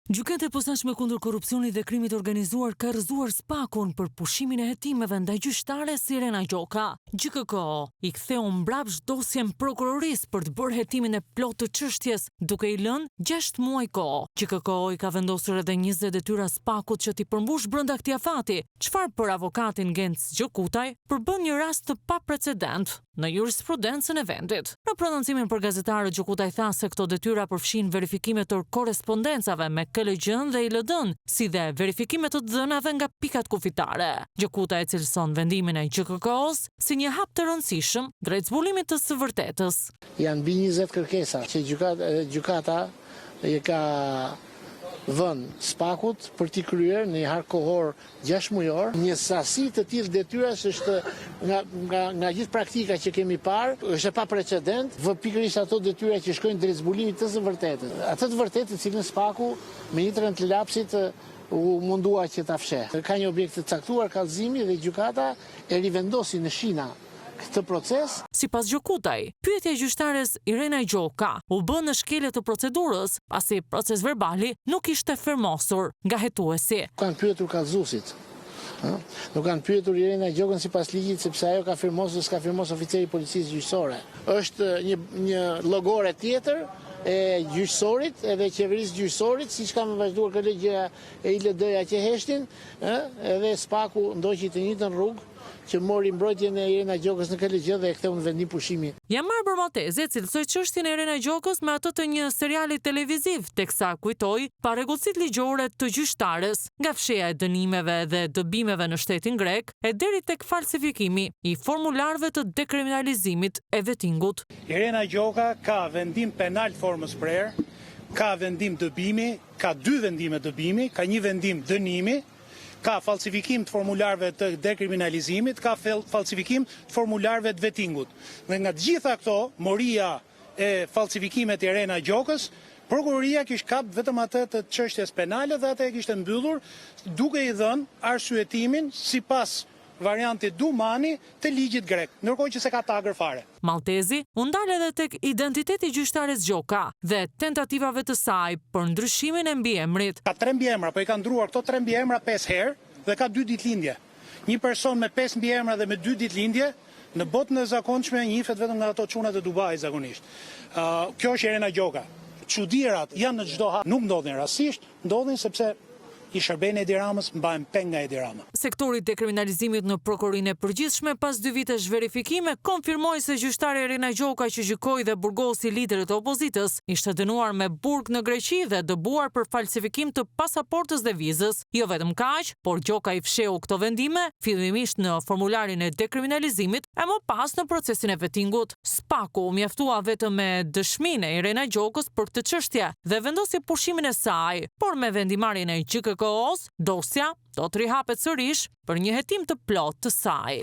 Gjykata e posaçme kundër korrupsionit dhe krimit organizuar ka rrëzuar SPAK-un për pushimin e hetimeve ndaj gjyqtares Irena Gjoka. GJKK i ktheu mbrapsht dosjen prokurorisë për të bërë hetimin e plotë të çështjes, duke i lënë 6 muaj kohë. GJKK i ka vendosur edhe 20 detyra SPAK-ut që t'i përmbush brenda këtij afati, çfarë për avokatin Genc Gjokutaj përbën një rast të paprecedent në jurisprudencën e vendit. Në prononcimin për gazetarët, Gjokutaj tha se këto detyra përfshin verifikime të korrespondencave me KLG-n dhe ILD-n, si dhe verifikime të dhënave nga pikat kufitare. Gjokutaj e cilëson vendimin e GJKK-s si një hap të rëndësishëm drejt zbulimit të së vërtetës. Janë mbi 20 kërkesa që gjykata i ka vënë SPAK-ut për t'i kryer në një hark kohor 6 mujor. Një sasi të tillë detyrash është nga gjithë praktika që kemi parë, është e paprecedent, vë pikërisht ato detyra që shkojnë drejt zbulimit të së vërtetës. Atë të vërtetë të cilën SPAK-u me një tren të lapsit u mundua që ta fsheh. Ka një objekt të caktuar kallëzimi dhe gjykata e rivendosi në shina këtë proces. Sipas Gjokutaj, pyetja e gjyqtares Irena Gjoka u bë në shkelje të procedurës, pasi proces verbali nuk ishte firmosur nga hetuesi. Kanë pyetur kallëzuesit. Nuk kanë pyetur Irena Gjokën sipas ligjit, sepse ajo ka firmosur, s'ka firmosur oficeri i policisë gjyqësore. Është një llogore tjetër e gjyqësorit edhe qeverisë gjyqësorit, siç ka vazhduar KLG-ja e ILD-ja që heshtin, edhe SPAK-u ndoqi të njëjtën rrugë që mori mbrojtjen e Irena Gjokës në KLG dhe e ktheu në vendim pushimi. Jam marrë për Malteze, cilësoj çështjen e Irena Gjokës me atë të një seriali televiziv, teksa kujtoi parregullsitë ligjore të gjyqtares, nga fshehja e dënimeve dhe dëbimeve në shtetin grek, e deri tek falsifikimi i formularëve të dekriminalizimit e vettingut. Irena Gjoka ka vendim penal formës prerë, ka vendim dëbimi, ka 2 vendime dëbimi, ka 1 vendim dënimi, ka falsifikim të formularëve të dekriminalizimit, ka falsifikim të formularëve të vettingut. Dhe nga të gjitha këto, moria e falsifikimet e Irena Gjokës, prokuroria kishte kap vetëm atë të çështjes penale dhe atë e kishte mbyllur, duke i dhënë arsyetimin sipas varianti Dumani të ligjit grek, ndërkohë që se ka tagër fare. Maltezi u ndal edhe tek identiteti i gjyqtares Gjoka dhe tentativave të saj për ndryshimin e mbiemrit. Ka 3 mbiemra, po i ka ndruar këto 3 mbiemra 5 herë dhe ka 2 ditëlindje. Një person me 5 mbiemra dhe me 2 ditëlindje në botën e zakonshme njihet vetëm nga ato çunat e Dubait zakonisht. Kjo është Irena Gjoka. Çudirat janë në çdo hap, nuk ndodhin rastësisht, ndodhin sepse i shërbejnë Edi Ramës mbahen peng nga Edi Rama. Sektori i dekriminalizimit në Prokurorinë e Përgjithshme pas 2 vitesh verifikime konfirmoi se gjyqtare Irena Gjoka, që gjykoi dhe burgosi liderët e opozitës, ishte dënuar me burg në Greqi dhe dëbuar për falsifikim të pasaportës dhe vizës. Jo vetëm kaq, por Gjoka i fsheu këto vendime fillimisht në formularin e dekriminalizimit e më pas në procesin e vettingut. SPAK-u mjaftua vetëm me dëshminë e Irena Gjokës për këtë çështje dhe vendosi pushimin e saj, por me vendimarrjen e GJKK-s, dosja do të rihapet sërish për një hetim të plotë të saj.